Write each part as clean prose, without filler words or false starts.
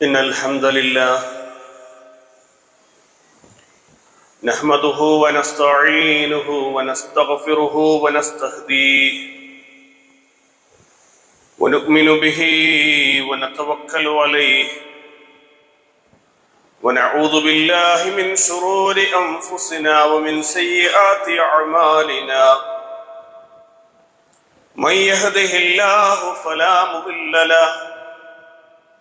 إن الحمد لله نحمده ونستعينه ونستغفره ونستهديه ونؤمن به ونتوكل عليه ونعوذ بالله من شرور أنفسنا ومن سيئات أعمالنا من يهده الله فلا مضل له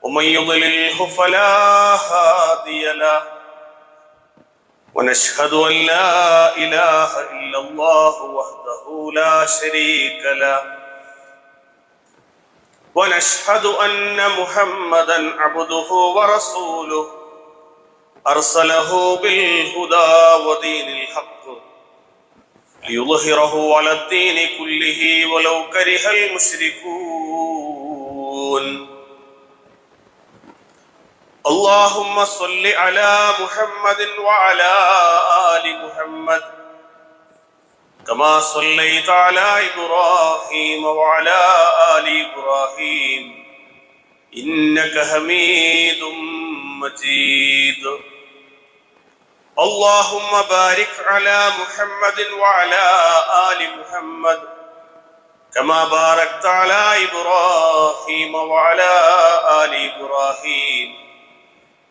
ومن يضلله فلا هادي له ونشهد أن لا إله إلا الله وحده لا شريك له ونشهد أن محمدا عبده ورسوله أرسله بالهدى ودين الحق ليظهره على الدين كله ولو كره المشركون. اللهم صل على محمد وعلى آل محمد كما صليت على إبراهيم وعلى آل إبراهيم إنك حميد مجيد. اللهم بارك على محمد وعلى آل محمد كما باركت على إبراهيم وعلى آل إبراهيم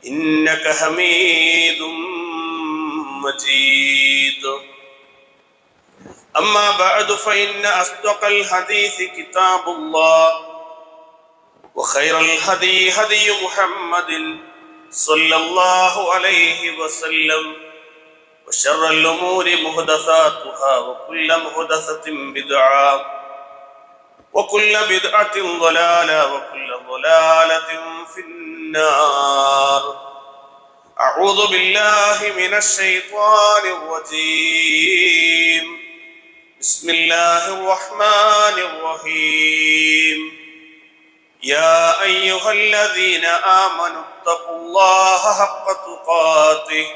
إنك حميد مجيد. أما بعد فإن أصدق الحديث كتاب الله وخير الهدي هدي محمد صلى الله عليه وسلم وشر الأمور محدثاتها وكل محدثة بدعة وكل بدعة ضلالة وكل ضلالة في النار. أعوذ بالله من الشيطان الرجيم. بسم الله الرحمن الرحيم. يا أيها الذين آمنوا اتقوا الله حق تقاته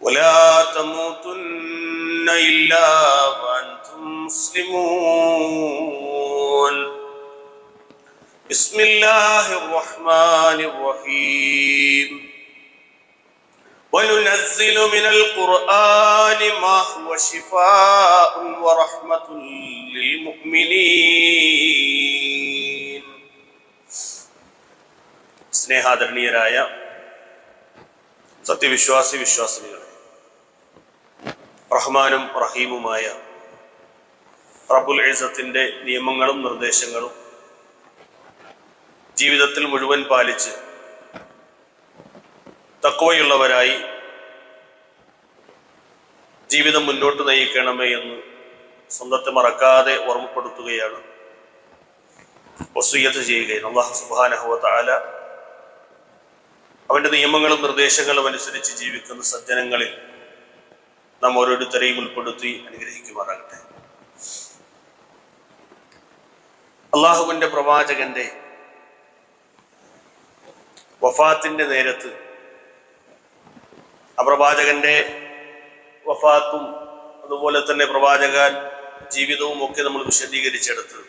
ولا تموتن إلا وأنتم مسلمون. بسم الله الرحمن الرحيم. وننزل من القرآن ما هو شفاء ورحمة للمؤمنين. സ്നേഹാദരണീയരായ വിശ്വാസികളെ, റഹ്മാനും റഹീമുമായ റബ്ബുൽ ഇസ്സത്തിന്റെ നിയമങ്ങളും നിർദ്ദേശങ്ങളും ജീവിതത്തിൽ മുഴുവൻ പാലിച്ച് തഖ്വയുള്ളവരായി ജീവിതം മുന്നോട്ട് നയിക്കണമേ എന്ന് സ്വന്തത്തെ മറക്കാതെ ഓർമ്മപ്പെടുത്തുകയാണ്, വസിയ്യത്ത് ചെയ്യുകയാണ്. അല്ലാഹു സുബ്ഹാനഹു വ തആല അവന്റെ നിയമങ്ങളും നിർദ്ദേശങ്ങളും അനുസരിച്ച് ജീവിക്കുന്ന സജ്ജനങ്ങളിൽ നാം ഓരോരുത്തരെയും ഉൾപ്പെടുത്തി അനുഗ്രഹിക്കുമാറാകട്ടെ. അള്ളാഹുവിന്റെ പ്രവാചകന്റെ വഫാത്തിന്റെ നേരത്ത് പ്രവാചകന്റെ വഫാത്തും അതുപോലെ തന്നെ പ്രവാചകൻ ജീവിതവും ഒക്കെ നമ്മൾ വിശദീകരിച്ചെടുത്ത്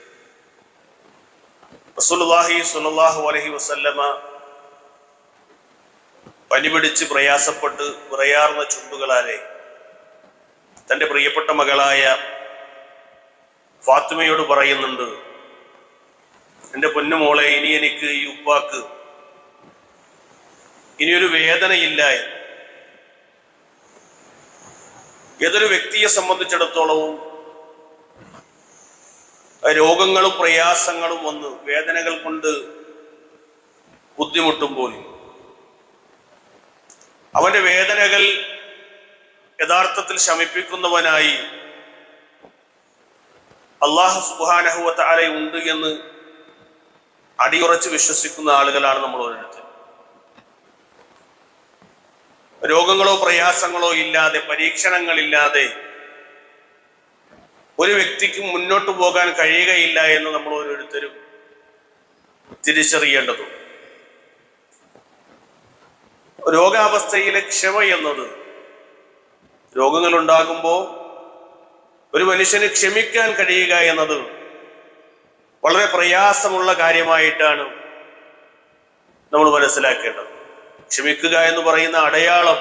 റസൂലുള്ളാഹി സ്വല്ലല്ലാഹു അലൈഹി വസല്ലമ പനി പിടിച്ച് പ്രയാസപ്പെട്ട് വിറയാർന്ന ചുണ്ടുകളാലെ തന്റെ പ്രിയപ്പെട്ട മകളായ ഫാത്തിമയോട് പറയുന്നുണ്ട്, എന്റെ പൊന്നുമോളെ, ഇനി എനിക്ക് ഈ ഉപ്പാക്ക് ഇനിയൊരു വേദനയില്ല. ഏതൊരു വ്യക്തിയെ സംബന്ധിച്ചിടത്തോളവും രോഗങ്ങളും പ്രയാസങ്ങളും വന്ന് വേദനകൾ കൊണ്ട് ബുദ്ധിമുട്ടുമ്പോൾ അവന്റെ വേദനകൾ യഥാർത്ഥത്തിൽ ശമിപ്പിക്കുന്നവനായി അല്ലാഹു സുബ്ഹാനഹു വ തആല ഉണ്ട് എന്ന് അടിയുറച്ച് വിശ്വസിക്കുന്ന ആളുകളാണ് നമ്മൾ ഓരോരുത്തരും. രോഗങ്ങളോ പ്രയാസങ്ങളോ ഇല്ലാതെ, പരീക്ഷണങ്ങളില്ലാതെ ഒരു വ്യക്തിക്ക് മുന്നോട്ട് പോകാൻ കഴിയുകയില്ല എന്ന് നമ്മൾ ഓരോരുത്തരും തിരിച്ചറിയേണ്ടതുണ്ട്. രോഗാവസ്ഥയിലെ ക്ഷമ എന്നത്, രോഗങ്ങൾ ഉണ്ടാകുമ്പോൾ ഒരു മനുഷ്യന് ക്ഷമിക്കാൻ കഴിയുക എന്നത് വളരെ പ്രയാസമുള്ള കാര്യമായിട്ടാണ് നമ്മൾ മനസ്സിലാക്കേണ്ടത്. ക്ഷമിക്കുക എന്ന് പറയുന്ന അടയാളം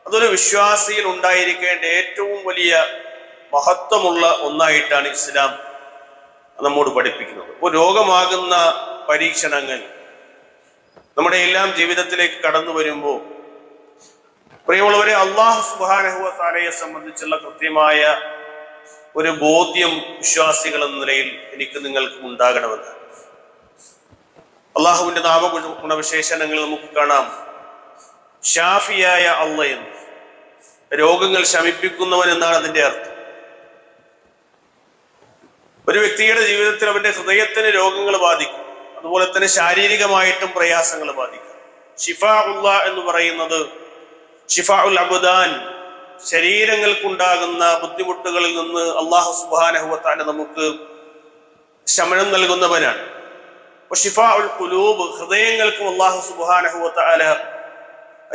അതൊരു വിശ്വാസിയിൽ ഉണ്ടായിരിക്കേണ്ട ഏറ്റവും വലിയ മഹത്വമുള്ള ഒന്നായിട്ടാണ് ഇസ്ലാം നമ്മോട് പഠിപ്പിക്കുന്നത്. അപ്പോൾ രോഗമാകുന്ന പരീക്ഷണങ്ങൾ നമ്മുടെ എല്ലാം ജീവിതത്തിലേക്ക് കടന്നു വരുമ്പോൾ പ്രിയമുള്ളവരെ, അല്ലാഹു സുബ്ഹാനഹു വ തആലയെ സംബന്ധിച്ചുള്ള കൃത്യമായ ഒരു ബോധ്യം വിശ്വാസികൾ എന്ന നിലയിൽ എനിക്ക് നിങ്ങൾക്ക് ഉണ്ടാകണമെന്ന്. അള്ളാഹുവിന്റെ നാമഗുണവിശേഷണങ്ങൾ നമുക്ക് കാണാം. ഷാഫിയായ അള്ളയെന്ന്, രോഗങ്ങൾ ശമിപ്പിക്കുന്നവൻ എന്നാണ് അതിന്റെ അർത്ഥം. ഒരു വ്യക്തിയുടെ ജീവിതത്തിൽ അവന്റെ ഹൃദയത്തിന് രോഗങ്ങൾ ബാധിക്കും, അതുപോലെ തന്നെ ശാരീരികമായിട്ടും പ്രയാസങ്ങൾ ബാധിക്കും. ഷിഫാഉള്ള എന്ന് പറയുന്നത് ഷിഫാഉൽ അബ്ദാൻ, ശരീരങ്ങൾക്കുണ്ടാകുന്ന ബുദ്ധിമുട്ടുകളിൽ നിന്ന് അല്ലാഹു സുബ്ഹാനഹു വ തആല നമുക്ക് ശമനം നൽകുന്നവനാണ്. ഷിഫാഉൽ ഖുലൂബ്, ഹൃദയങ്ങൾക്കും അല്ലാഹു സുബ്ഹാനഹു വ തആല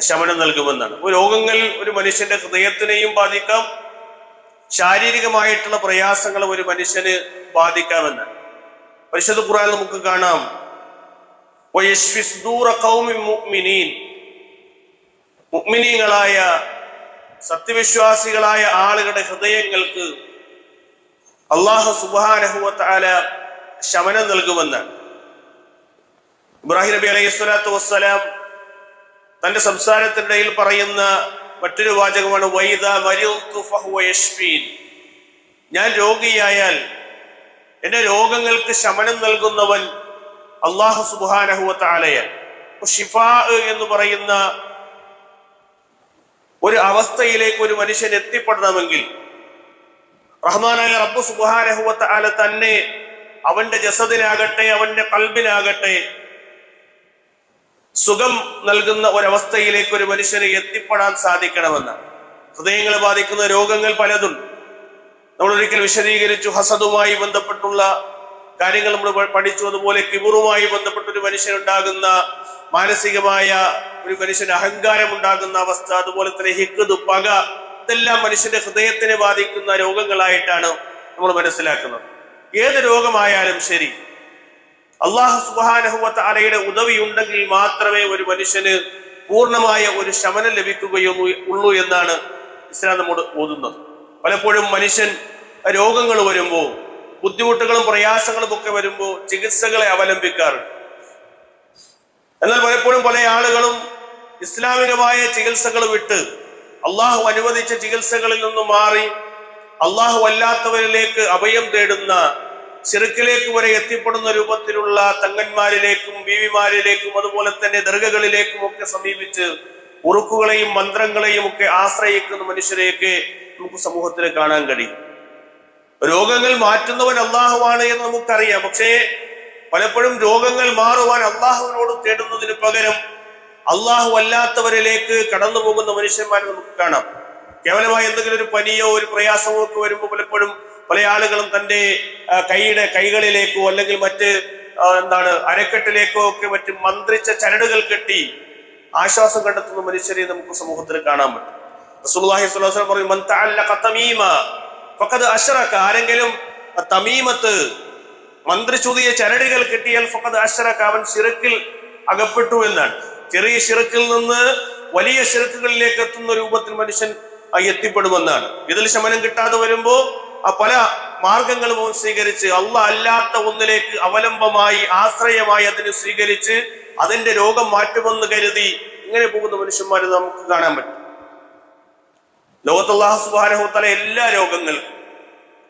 ശമനം നൽകുമെന്നാണ്. അപ്പോൾ രോഗങ്ങൾ ഒരു മനുഷ്യന്റെ ഹൃദയത്തിനെയും ബാധിക്കാം, ശാരീരികമായിട്ടുള്ള പ്രയാസങ്ങൾ ഒരു മനുഷ്യന് ബാധിക്കാമെന്നാണ്. പരിശുദ്ധ ഖുർആനിൽ നമുക്ക് കാണാം, വയശ്ഫി സുദൂറ ഖൗമിൻ മുഅ്മിനീൻ, മുഅ്മിനീങ്ങളായ സത്യവിശ്വാസികളായ ആളുകളുടെ ഹൃദയങ്ങൾക്ക് അല്ലാഹു സുബ്ഹാനഹു വ തആല ശമനം നൽകുമെന്നാണ്. ഇബ്രാഹിം നബി അലൈഹി സ്വലാത്തു വസ്സലാം തന്റെ സംസാരത്തിനിടയിൽ പറയുന്ന മറ്റൊരു വാചകമാണ് വൈദാ മരിദ്തു ഫഹുവ യശ്ഫീൻ, ഞാൻ രോഗിയായാൽ എന്റെ രോഗങ്ങൾക്ക് ശമനം നൽകുന്നവൻ അല്ലാഹു സുബ്ഹാനഹു വ തആലയാണ്. ഷിഫാ എന്ന് പറയുന്ന ഒരു അവസ്ഥയിലേക്ക് ഒരു മനുഷ്യൻ എത്തിപ്പെടണമെങ്കിൽ റഹ്മാനായ റബ്ബ് സുബ്ഹാനഹു വ തആല തന്നെ അവന്റെ ജസദിനാകട്ടെ അവന്റെ ഖൽബിനാകട്ടെ സുഖം നൽകുന്ന ഒരവസ്ഥയിലേക്ക് ഒരു മനുഷ്യന് എത്തിപ്പെടാൻ സാധിക്കണമെന്നാണ്. ഹൃദയങ്ങളെ ബാധിക്കുന്ന രോഗങ്ങൾ പലതുണ്ട്. നമ്മൾ ഒരിക്കൽ വിശദീകരിച്ചു. ഹസദുമായി ബന്ധപ്പെട്ടുള്ള കാര്യങ്ങൾ നമ്മൾ പഠിച്ചു. അതുപോലെ കിബറുമായി ബന്ധപ്പെട്ട ഒരു മനുഷ്യനുണ്ടാകുന്ന മാനസികമായ ഒരു മനുഷ്യന് അഹങ്കാരം ഉണ്ടാകുന്ന അവസ്ഥ, അതുപോലെ തന്നെ ഹിഖ്ദ്, പക, ഇതെല്ലാം മനുഷ്യന്റെ ഹൃദയത്തിനെ ബാധിക്കുന്ന രോഗങ്ങളായിട്ടാണ് നമ്മൾ മനസ്സിലാക്കുന്നത്. ഏത് രോഗമായാലും ശരി, അല്ലാഹു സുബ്ഹാനഹു വ തആലയുടെ ഉദവി ഉണ്ടെങ്കിൽ മാത്രമേ ഒരു മനുഷ്യന് പൂർണ്ണമായ ഒരു ശമനം ലഭിക്കുകയുള്ളൂ എന്നാണ് ഇസ്ലാം നമ്മോട് ഓതുന്നത്. പലപ്പോഴും മനുഷ്യൻ രോഗങ്ങൾ വരുമ്പോൾ, ബുദ്ധിമുട്ടുകളും പ്രയാസങ്ങളും ഒക്കെ വരുമ്പോൾ ചികിത്സകളെ അവലംബിക്കാറുണ്ട്. എന്നാൽ പലപ്പോഴും പല ആളുകളും ഇസ്ലാമികമായ ചികിത്സകൾ വിട്ട് അള്ളാഹു അനുവദിച്ച ചികിത്സകളിൽ നിന്നും മാറി അള്ളാഹു അല്ലാത്തവരിലേക്ക് അഭയം തേടുന്ന, ശിർക്കിലേക്ക് വരെ എത്തിപ്പെടുന്ന രൂപത്തിലുള്ള തങ്ങന്മാരിലേക്കും ബീവിമാരിലേക്കും അതുപോലെ തന്നെ ദർഗകളിലേക്കും ഒക്കെ സമീപിച്ച് ഉറുക്കുകളെയും മന്ത്രങ്ങളെയും ഒക്കെ ആശ്രയിക്കുന്ന മനുഷ്യരെയൊക്കെ നമുക്ക് സമൂഹത്തിൽ കാണാൻ കഴിയും. രോഗങ്ങൾ മാറ്റുന്നവൻ അള്ളാഹുവാണ് എന്ന് നമുക്കറിയാം. പക്ഷേ പലപ്പോഴും രോഗങ്ങൾ മാറുവാൻ അള്ളാഹുവിനോട് തേടുന്നതിന് പകരം അള്ളാഹു അല്ലാത്തവരിലേക്ക് കടന്നു പോകുന്ന മനുഷ്യന്മാരെ നമുക്ക് കാണാം. കേവലമായി എന്തെങ്കിലും ഒരു പനിയോ ഒരു പ്രയാസമോ ഒക്കെ വരുമ്പോൾ പലപ്പോഴും പല ആളുകളും തന്റെ കൈകളിലേക്കോ അല്ലെങ്കിൽ മറ്റ് അരക്കെട്ടിലേക്കോ ഒക്കെ മറ്റ് മന്ത്രിച്ച ചരടുകൾ കെട്ടി ആശ്വാസം കണ്ടെത്തുന്ന മനുഷ്യരെ നമുക്ക് സമൂഹത്തിൽ കാണാൻ പറ്റും. റസൂലുള്ളാഹി സ്വല്ലല്ലാഹു അലൈഹി വസല്ലം പറഞ്ഞു, മൻ തഅല്ലഖ തമീമ ഫഖദ് അശ്റക, ആരെങ്കിലും തമീമത്ത് മന്ത്രിച്ചുതിയ ചരടുകൾ കിട്ടിയാൽ ഫഖദ് അശ്റക, അവൻ ശിർക്കിൽ അകപ്പെട്ടു എന്നാണ്. ചെറിയ ശിർക്കിൽ നിന്ന് വലിയ ശിർക്കുകളിലേക്ക് എത്തുന്ന രൂപത്തിൽ മനുഷ്യൻ എത്തിപ്പെടുമെന്നാണ്. ഇതിൽ ശമനം കിട്ടാതെ വരുമ്പോ പല മാർഗങ്ങളും സ്വീകരിച്ച് അല്ലാഹ് അല്ലാത്ത ഒന്നിലേക്ക് അവലംബമായി ആശ്രയമായി അതിനെ സ്വീകരിച്ച് അതിന്റെ രോഗം മാറ്റുമെന്ന് കരുതി ഇങ്ങനെ പോകുന്ന മനുഷ്യന്മാരെ നമുക്ക് കാണാൻ പറ്റും. ലോകത്ത് അല്ലാഹു സുബ്ഹാനഹു വ തആല എല്ലാ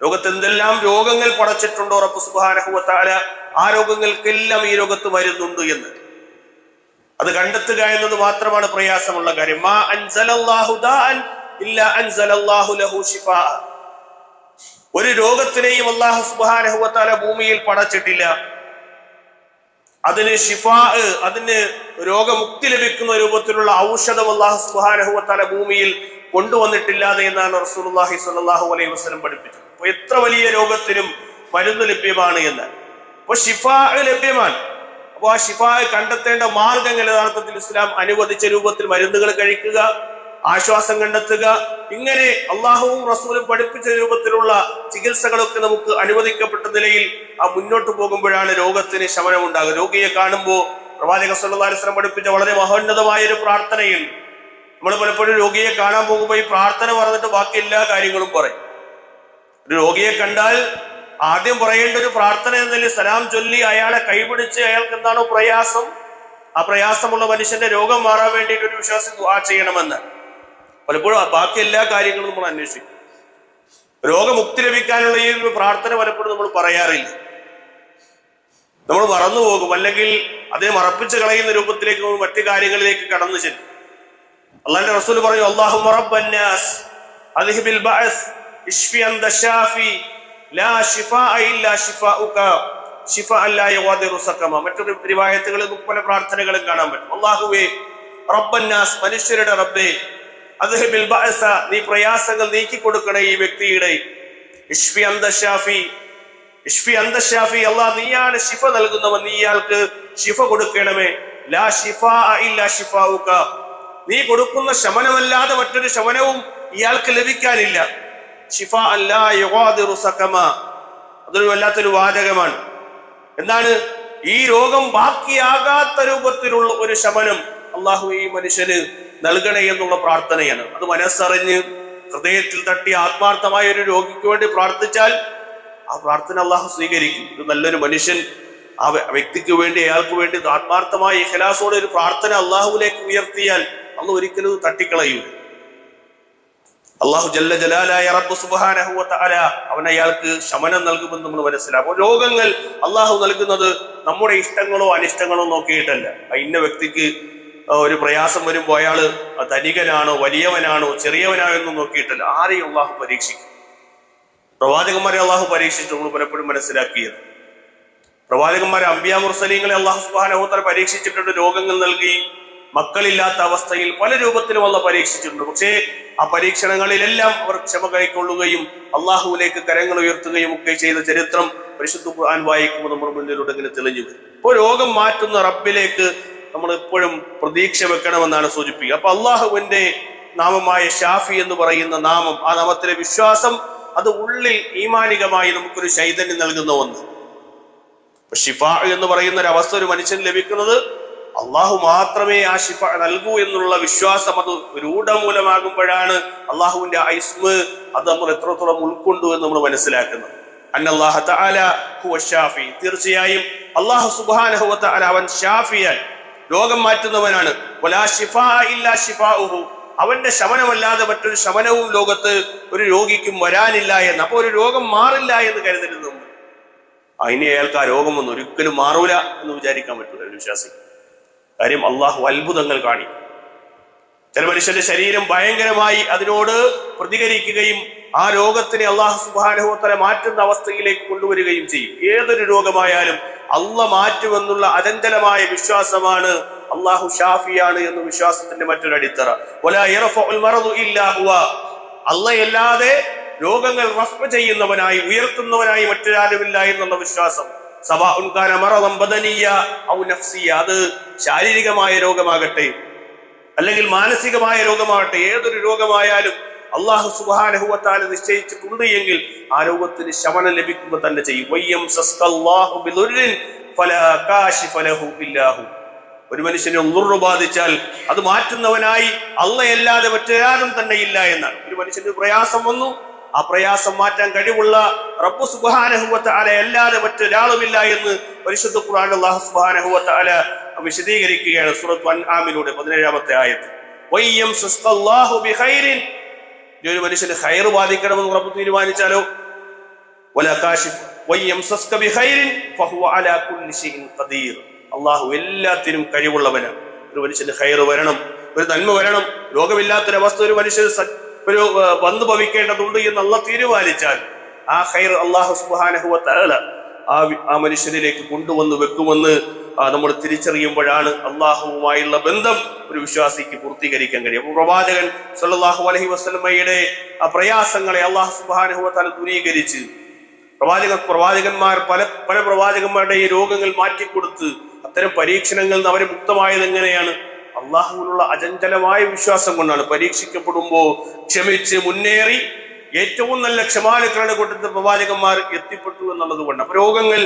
ലോകത്ത് എന്തെല്ലാം രോഗങ്ങൾ പടച്ചിട്ടുണ്ടോ റബ്ബ് സുബ്ഹാനഹു വ തആല ആ രോഗങ്ങൾക്കെല്ലാം ഈ ലോകത്ത് വരുന്നുണ്ട് എന്ന് അത് കണ്ടെത്തുക എന്നത് മാത്രമാണ് പ്രയാസമുള്ള കാര്യം. മാ അൻസലല്ലാഹു ദാഅൻ ഇല്ലാ അൻസലല്ലാഹു ലഹു ശിഫാ, ഒരു രോഗത്തിനെയും അല്ലാഹു സുബ്ഹാനഹു വ തആല ഭൂമിയിൽ പടച്ചിട്ടില്ല, അതിന് ശിഫാ, അതിന് രോഗമുക്തി ലഭിക്കുന്ന രൂപത്തിലുള്ള ഔഷധം അല്ലാഹു സുബ്ഹാനഹു വ തആല ഭൂമിയിൽ കൊണ്ടുവന്നിട്ടില്ലാതെ എന്നാണ് റസൂലുള്ളാഹി സ്വല്ലല്ലാഹു അലൈഹി വസല്ലം പഠിപ്പിച്ചത്. അപ്പൊ എത്ര വലിയ രോഗത്തിനും മരുന്ന് ലഭ്യമാണ് എന്ന്. അപ്പൊ ശിഫാ ലഭ്യമാണ്. അപ്പൊ ആ ശിഫാ കണ്ടെത്തേണ്ട മാർഗങ്ങൾ യഥാർത്ഥത്തിൽ ഇസ്ലാം അനുവദിച്ച രൂപത്തിൽ മരുന്നുകൾ കഴിക്കുക, ആശ്വാസം കണ്ടെത്തുക, ഇങ്ങനെ അള്ളാഹുവും റസൂലും പഠിപ്പിച്ച രൂപത്തിലുള്ള ചികിത്സകളൊക്കെ നമുക്ക് അനുവദിക്കപ്പെട്ട നിലയിൽ മുന്നോട്ട് പോകുമ്പോഴാണ് രോഗത്തിന് ശമനം ഉണ്ടാകുക. രോഗിയെ കാണുമ്പോൾ പ്രവാചകൻ സല്ലല്ലാഹു അലൈഹി വസല്ലം പഠിപ്പിച്ച വളരെ മഹോന്നതമായ ഒരു പ്രാർത്ഥനയുണ്ട്. നമ്മൾ പലപ്പോഴും രോഗിയെ കാണാൻ പോകുമ്പോൾ ഈ പ്രാർത്ഥന പറഞ്ഞിട്ട് ബാക്കി എല്ലാ കാര്യങ്ങളും പറയും. ഒരു രോഗിയെ കണ്ടാൽ ആദ്യം പറയേണ്ട ഒരു പ്രാർത്ഥന എന്നതിൽ സലാം ചൊല്ലി അയാളെ കൈപിടിച്ച് അയാൾക്ക് എന്താണോ പ്രയാസം, ആ പ്രയാസമുള്ള മനുഷ്യന്റെ രോഗം മാറാൻ വേണ്ടിയിട്ട് ഒരു വിശ്വാസി ദുആ ചെയ്യണമെന്ന്. പലപ്പോഴും ബാക്കി എല്ലാ കാര്യങ്ങളും നമ്മൾ അന്വേഷിക്കും. രോഗമുക്തി ലഭിക്കാനുള്ള ഈ ഒരു പ്രാർത്ഥന പലപ്പോഴും നമ്മൾ പറയാറില്ല, നമ്മൾ മറന്നുപോകും, അല്ലെങ്കിൽ അതിനെ മറപ്പിച്ച് കളയുന്ന രൂപത്തിലേക്ക് മറ്റു കാര്യങ്ങളിലേക്ക് കടന്നു ചെല്ലും. അള്ളാഹുവിന്റെ റസൂൽ പറഞ്ഞു, അല്ലാഹുമ്മ റബ്ബന്നാസ് അദ്ഹിബിൽ ബഅസ് ഇശ്ഫി അൻത ശാഫി ലാ ശിഫാഅ ഇല്ലാ ശിഫാഉക ശിഫാഅൻ ലാ യഗാദിറു സഖമ. മറ്റൊരു റിവായത്തുകളിൽ പല പ്രാർത്ഥനകളും കാണാൻ പറ്റും. അല്ലാഹുവേ റബ്ബന്നാസ്, മനുഷ്യരുടെ റബ്ബേ, അദ്ഹിബിൽ ബഅസ, നീ പ്രയാസങ്ങൾ നീക്കി കൊടുക്കണേ ഈ വ്യക്തിയുടെ. ഇശ്ഫി അൻത ശാഫി, ഇശ്ഫി അൻത ശാഫി, അല്ലാഹ് നീയാണ് ശിഫ നൽകുന്നവൻ, നീ ഇയാൾക്ക് ശിഫ കൊടുക്കണമേ. ലാ ശിഫാഅ ഇല്ലാ ശിഫാഉക, നീ കൊടുക്കുന്ന ശമനമല്ലാതെ മറ്റൊരു ശമനവും ഇയാൾക്ക് ലഭിക്കാനില്ല. ശിഫാഅൻ ലാ യഗാദിറു സഖമ, അതൊരു വല്ലാത്തൊരു വാചകമാണ്. എന്താണ്? ഈ രോഗം ബാക്കിയാകാത്ത രൂപത്തിലുള്ള ഒരു ശമനം അള്ളാഹു ഈ മനുഷ്യന് നൽകണേ എന്നുള്ള പ്രാർത്ഥനയാണ്. അത് മനസ്സറിഞ്ഞ് ഹൃദയത്തിൽ തട്ടി ആത്മാർത്ഥമായ ഒരു രോഗിക്ക് വേണ്ടി പ്രാർത്ഥിച്ചാൽ ആ പ്രാർത്ഥന അള്ളാഹു സ്വീകരിക്കും. ഒരു നല്ലൊരു മനുഷ്യൻ ആ വ്യക്തിക്ക് വേണ്ടി, അയാൾക്ക് വേണ്ടി ആത്മാർത്ഥമായ ഇഖ്ലാസോടെ ഒരു പ്രാർത്ഥന അള്ളാഹുവിലേക്ക് ഉയർത്തിയാൽ അള്ളാഹു ഒരിക്കലും തട്ടിക്കളയൂല. അള്ളാഹു ജല്ല ജലാലായ റബ്ബ് സുബ്ഹാനഹു വ തആല അവൻ അയാൾക്ക് ശമനം നൽകുമെന്ന് നമ്മൾ മനസ്സിലാക്കും. രോഗങ്ങൾ അള്ളാഹു നൽകുന്നത് നമ്മുടെ ഇഷ്ടങ്ങളോ അനിഷ്ടങ്ങളോ നോക്കിയിട്ടല്ല. ഇന്ന വ്യക്തിക്ക് ഒരു പ്രയാസം വരുമ്പോൾ അയാള് ധനികനാണോ വലിയവനാണോ ചെറിയവനാണോ എന്ന് നോക്കിയിട്ടല്ല. ആരെയും അള്ളാഹു പരീക്ഷിക്കും. പ്രവാചകന്മാരെ അള്ളാഹു പരീക്ഷിച്ചു നമ്മൾ പലപ്പോഴും മനസ്സിലാക്കിയത്. പ്രവാചകന്മാരെ അംബിയാ മുർസലീങ്ങളെ അള്ളാഹു സുബ്ഹാനഹു വ തആല പരീക്ഷിച്ചിട്ടുണ്ട്. രോഗങ്ങൾ നൽകി, മക്കളില്ലാത്ത അവസ്ഥയിൽ പല രൂപത്തിലും അള്ളാഹു പരീക്ഷിച്ചിട്ടുണ്ട്. പക്ഷേ ആ പരീക്ഷണങ്ങളിലെല്ലാം അവർ ക്ഷമ കൈക്കൊള്ളുകയും അള്ളാഹുവിലേക്ക് കരങ്ങൾ ഉയർത്തുകയും ഒക്കെ ചെയ്ത ചരിത്രം പരിശുദ്ധ ഖുർആൻ വായിക്കുമ്പോൾ നമ്മുടെ മുന്നിലൂടെ ഇങ്ങനെ തെളിഞ്ഞു വരും. ഇപ്പോൾ രോഗം മാറ്റുന്ന റബ്ബിലേക്ക് നമ്മൾ എപ്പോഴും പ്രതീക്ഷ വെക്കണമെന്നാണ് സൂചിപ്പിക്കുക. അപ്പൊ അള്ളാഹുവിന്റെ നാമമായ ഷാഫി എന്ന് പറയുന്ന നാമം, ആ നാമത്തിലെ വിശ്വാസം, അത് ഉള്ളിൽ ഈമാനികമായി നമുക്കൊരു ചൈതന്യം നൽകുന്ന ഒന്ന്. ഷിഫാ എന്ന് പറയുന്ന ഒരു അവസ്ഥ ഒരു മനുഷ്യന് ലഭിക്കുന്നത് അള്ളാഹു മാത്രമേ ആ ഷിഫ നൽകൂ എന്നുള്ള വിശ്വാസം അത് രൂഢമൂലമാകുമ്പോഴാണ് അള്ളാഹുവിന്റെ ഇസ്മ അത് നമ്മൾ എത്രത്തോളം ഉൾക്കൊണ്ടു എന്ന് നമ്മൾ മനസ്സിലാക്കുന്നത്. അന്നല്ലാഹ തആല ഹുവ ഷാഫി, തീർച്ചയായും അള്ളാഹു സുബ്ഹാനഹു വ തആല അവൻ ഷാഫിയാൻ, രോഗം മാറ്റുന്നവനാണ്. വലാ ശിഫാഅ ഇല്ലാ ശിഫാഉഹു, അവന്റെ ശമനമല്ലാതെ മറ്റൊരു ശമനവും ലോകത്ത് ഒരു രോഗിക്കും വരാനില്ല എന്ന്. അപ്പൊ ഒരു രോഗം മാറില്ല എന്ന് കരുതരുന്നു. അതിനെ അയാൾക്ക് ആ രോഗമൊന്നും ഒരിക്കലും മാറൂല എന്ന് വിചാരിക്കാൻ പറ്റില്ല ഒരു വിശ്വാസി. കാര്യം അള്ളാഹു അത്ഭുതങ്ങൾ കാണിക്കും. ചില മനുഷ്യന്റെ ശരീരം ഭയങ്കരമായി അതിനോട് പ്രതികരിക്കുകയും ആ രോഗത്തിനെ അള്ളാഹു സുബ്ഹാനഹു വ തആല മാറ്റുന്ന അവസ്ഥയിലേക്ക് കൊണ്ടുവരികയും ചെയ്യും. ഏതൊരു രോഗമായാലും അള്ളാഹ് മാറ്റുമെന്നുള്ള അചഞ്ചലമായ വിശ്വാസമാണ് അള്ളാഹു ഷാഫിയാണ് എന്ന വിശ്വാസത്തിന്റെ മറ്റൊരു അടിത്തറ. വലാ യർഫഉൽ മറദു ഇല്ലാ ഹുവ, അള്ളാഹ് അല്ലാതെ രോഗങ്ങൾ റഫ്അ ചെയ്യുന്നവനായി ഉയർത്തുന്നവനായി മറ്റൊരാളുമില്ല എന്നുള്ള വിശ്വാസം. സവാഉൻ കാന മറദൻ ബദനിയ ഔ നഫ്സിയ, അത് ശാരീരികമായ രോഗമാകട്ടെ അല്ലെങ്കിൽ മാനസികമായ രോഗമാകട്ടെ, ഏതൊരു രോഗമായാലും അള്ളാഹു സുബ്ഹാനഹു വ തആല നിശ്ചയിച്ചിട്ടുണ്ട് എങ്കിൽ ആ രോഗത്തിന് ശമനം ലഭിക്കുക തന്നെ ചെയ്യും. വയ്യംസസ്കല്ലാഹു ബിദുർരിൻ ഫലാ കാശിഫ ലഹു ഇല്ലാഹു, ഒരു മനുഷ്യനെ ദുർറ് ബാധിച്ചാൽ അത് മാറ്റുന്നവനായി അല്ലാഹയല്ലാതെ മറ്റൊരാളും തന്നെ ഇല്ല എന്നാണ്. ഒരു മനുഷ്യന് പ്രയാസം വന്നു, ആ പ്രയാസം മാറ്റാൻ കഴിവുള്ള റബ്ബ് സുബ്ഹാനഹു വ തആല അല്ലാതെ മറ്റൊരാളുമില്ല എന്ന് പരിശുദ്ധ ഖുർആനിൽ അല്ലാഹു സുബ്ഹാനഹു വ തആല വിശദീകരിക്കുകയാണ് സൂറത്തുൽ അൻആമിലൂടെ 17-ാമത്തെ ആയത്ത്. വയ്യംസസ്കല്ലാഹു ബിഖൈറിൻ, ഒരു മനുഷ്യന് ഖൈർ ബാധിക്കണമെന്ന് റബ്ബ് തീരുമാനിച്ചാലോ, വലാ കാശിഫ് വയ്യംസസ്ക ബിഖൈറിൻ ഫഹുവ അലാ കുല്ലി ഷൈഇൻ ഖദീർ, അല്ലാഹു എല്ലാത്തിനും കഴിവുള്ളവനാണ്. ഒരു മനുഷ്യന് ഖൈർ വരണം, ഒരു നന്മ വരണം, രോഗമില്ലാത്തൊരവസ്ഥ ഒരു മനുഷ്യന് ഒരു ബന്ധു ഭവിക്കേണ്ടതുണ്ട് എന്ന് അള്ളാഹ് തീരുമാനിച്ചാൽ ആ ഖൈർ അല്ലാഹു സുബ്ഹാനഹു വ തആല ആ മനുഷ്യനിലേക്ക് കൊണ്ടുവന്ന് വെക്കുമെന്ന് നമ്മൾ തിരിച്ചറിയുമ്പോഴാണ് അള്ളാഹുവുമായുള്ള ബന്ധം ഒരു വിശ്വാസിക്ക് പൂർത്തീകരിക്കാൻ കഴിയും. അപ്പോൾ പ്രവാചകൻ സല്ലല്ലാഹു അലൈഹി വസല്ലമയുടെ ആ പ്രയാസങ്ങളെ അള്ളാഹു സുബ്ഹാനഹു വ തആല ദൂരീകരിച്ച് പ്രവാചകന്മാർ പല പ്രവാചകന്മാരുടെ ഈ രോഗങ്ങൾ മാറ്റിക്കൊടുത്ത് അത്തരം പരീക്ഷണങ്ങളിൽ നിന്ന് അവരെ മുക്തമായത് എങ്ങനെയാണ്? അള്ളാഹുവിനുള്ള അചഞ്ചലമായ വിശ്വാസം കൊണ്ടാണ്. പരീക്ഷിക്കപ്പെടുമ്പോ ക്ഷമിച്ച് മുന്നേറി ഏറ്റവും നല്ല ക്ഷമാലുക്കളുടെ കൂട്ടത്തിൽ പ്രവാചകന്മാർ എത്തിപ്പെട്ടു എന്നുള്ളത് കൊണ്ട്. അപ്പൊ രോഗങ്ങൾ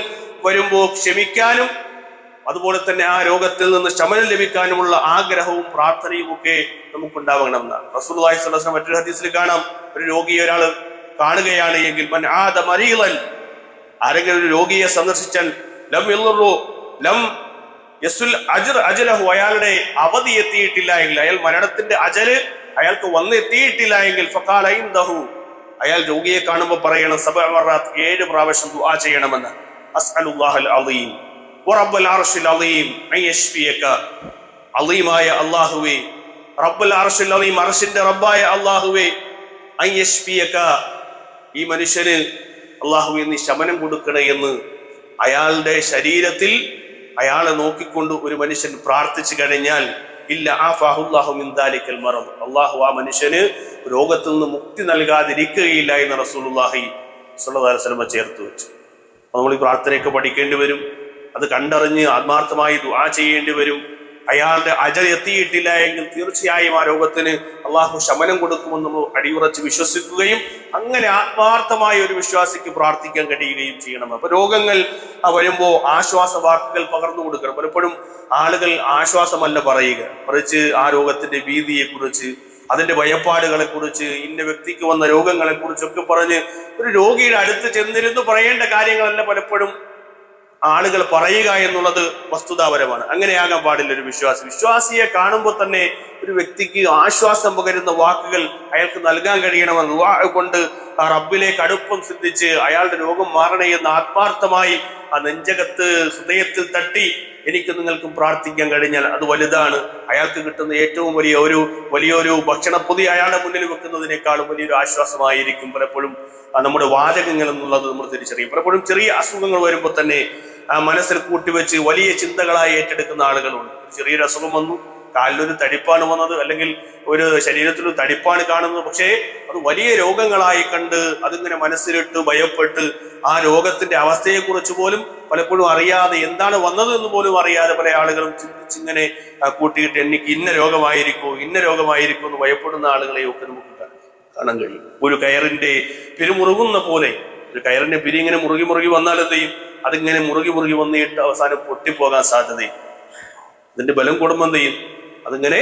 വരുമ്പോ ക്ഷമിക്കാനും അതുപോലെ തന്നെ ആ രോഗത്തിൽ നിന്ന് ശമനം ലഭിക്കാനുമുള്ള ആഗ്രഹവും പ്രാർത്ഥനയും ഒക്കെ നമുക്കുണ്ടാവണം എന്നാണ് റസൂലുള്ളാഹി സ്വല്ലല്ലാഹു അലൈഹി വസല്ലം മറ്റൊരു ഹദീസിൽ കാണാം, ഒരു രോഗിയെ ഒരാൾ കാണുകയാണ് എങ്കിൽ മൻ ആദ മരീളൻ, ആരെങ്കിലും ഒരു രോഗിയെ സന്ദർശിച്ചാൽ ലം യൽറു ലം യസുൽ അജലഹു, അയാളുടെ അവധി എത്തിയിട്ടില്ല എങ്കിൽ, അയാൾ മരണത്തിന്റെ അജല് അയാൾക്ക് വന്നെത്തിയിട്ടില്ല എങ്കിൽ ഫഖാല ഇൻദഹു, അയാൾ രോഗിയെ കാണുമ്പോൾ പറയണം 7 പ്രാവശ്യം ദുആ ചെയ്യണമെന്ന്. അസ്അലുല്ലാഹൽ അളീം വറബ്ബൽ അർശിൽ അളീം അൻ യശ്ഫിയക, അളീമായ അല്ലാഹുവേ, റബ്ബുൽ അർശിൽ അളീം, അർശിന്റെ റബ്ബായ അല്ലാഹുവേ, അൻ യശ്ഫിയക, ഈ മനുഷ്യന് അല്ലാഹുവേ നീ ശമനം കൊടുക്കണേ എന്ന് അയാളുടെ ശരീരത്തിൽ അയാളെ നോക്കിക്കൊണ്ട് ഒരു മനുഷ്യൻ പ്രാർത്ഥിച്ചു കഴിഞ്ഞാൽ ഇല്ല ആഫാഹുല്ലാഹു മിൻ ദാലിക്കൽ മറദ്, അല്ലാഹു ആ മനുഷ്യന് രോഗത്തിൽ നിന്ന് മുക്തി നൽകാതിരിക്കുകയില്ല എന്ന് റസൂലുള്ളാഹി സ്വല്ലല്ലാഹു അലൈഹി വസല്ലം ചേർത്ത് വെച്ചു. നമ്മൾ ഈ പ്രാർത്ഥനയൊക്കെ പഠിക്കേണ്ടി വരും, അത് കണ്ടറിഞ്ഞ് ആത്മാർത്ഥമായി ദുആ ചെയ്യേണ്ടി വരും. അയാളുടെ അജൽ എത്തിയിട്ടില്ല എങ്കിൽ തീർച്ചയായും ആ രോഗത്തിന് അള്ളാഹു ശമനം കൊടുക്കുമെന്ന് നമ്മൾ അടിയുറച്ച് വിശ്വസിക്കുകയും അങ്ങനെ ആത്മാർത്ഥമായ ഒരു വിശ്വാസിക്ക് പ്രാർത്ഥിക്കാൻ കഴിയുകയും ചെയ്യണം. അപ്പൊ രോഗങ്ങൾ വരുമ്പോ ആശ്വാസ വാക്കുകൾ പകർന്നു കൊടുക്കണം. പലപ്പോഴും ആളുകൾ ആശ്വാസമല്ല പറയുക, മറിച്ച് ആ രോഗത്തിന്റെ ഭീതിയെ കുറിച്ച്, അതിന്റെ ഭയപ്പാടുകളെ കുറിച്ച്, ഇന്ന വ്യക്തിക്ക് വന്ന രോഗങ്ങളെ കുറിച്ചൊക്കെ പറഞ്ഞ് ഒരു രോഗിയുടെ അടുത്ത് ചെന്നിരുന്ന് പറയേണ്ട കാര്യങ്ങളല്ല പലപ്പോഴും ആളുകൾ പറയുക എന്നുള്ളത് വസ്തുതാപരമാണ്. അങ്ങനെയാകാൻ പാടില്ല. ഒരു വിശ്വാസിയെ കാണുമ്പോൾ തന്നെ ഒരു വ്യക്തിക്ക് ആശ്വാസം പകരുന്ന വാക്കുകൾ അയാൾക്ക് നൽകാൻ കഴിയണമെന്ന് ദുആ കൊണ്ട് ആ റബ്ബിലേക്ക് അടുപ്പം സിദ്ധിച്ച് അയാളുടെ രോഗം മാറണേ എന്ന് ആത്മാർത്ഥമായി ആ നെഞ്ചകത്ത് ഹൃദയത്തിൽ തട്ടി എനിക്ക് നിങ്ങൾക്കും പ്രാർത്ഥിക്കാൻ കഴിഞ്ഞാൽ അത് വലുതാണ്. അയാൾക്ക് കിട്ടുന്ന ഏറ്റവും വലിയൊരു ഭക്ഷണപ്പൊതി അയാളുടെ മുന്നിൽ വെക്കുന്നതിനേക്കാളും വലിയൊരു ആശ്വാസമായിരിക്കും പലപ്പോഴും നമ്മുടെ വാചകങ്ങൾ എന്നുള്ളത് നമ്മൾ തിരിച്ചറിയും. പലപ്പോഴും ചെറിയ അസുഖങ്ങൾ വരുമ്പോൾ തന്നെ മനസ്സിൽ കൂട്ടിവെച്ച് വലിയ ചിന്തകളായി ഏറ്റെടുക്കുന്ന ആളുകളുണ്ട്. ചെറിയൊരു അസുഖം വന്നു, കാലിലൊരു തടിപ്പാണ് വന്നത്, അല്ലെങ്കിൽ ഒരു ശരീരത്തിലൊരു തടിപ്പാണ് കാണുന്നത്, പക്ഷേ അത് വലിയ രോഗങ്ങളായി കണ്ട് അതിങ്ങനെ മനസ്സിലിട്ട് ഭയപ്പെട്ട് ആ രോഗത്തിന്റെ അവസ്ഥയെക്കുറിച്ച് പോലും പലപ്പോഴും അറിയാതെ, എന്താണ് വന്നത് എന്ന് പോലും അറിയാതെ പല ആളുകളും ചിന്തിച്ചിങ്ങനെ കൂട്ടിയിട്ട് എനിക്ക് ഇന്ന രോഗമായിരിക്കും എന്ന് ഭയപ്പെടുന്ന ആളുകളെയൊക്കെ നമുക്ക് കാണാൻ കഴിയും. ഒരു കയറിന്റെ പിരിമുറുകുന്ന പോലെ, ഒരു കയറിന്റെ പിരി ഇങ്ങനെ മുറുകി വന്നാൽ എന്ത് ചെയ്യും? അതിങ്ങനെ മുറുകി വന്നിട്ട് അവസാനം പൊട്ടിപ്പോകാൻ സാധ്യതയും. അതിന്റെ ബലം കൂടുമ്പോൾ എന്ത് ചെയ്യും? അതിങ്ങനെ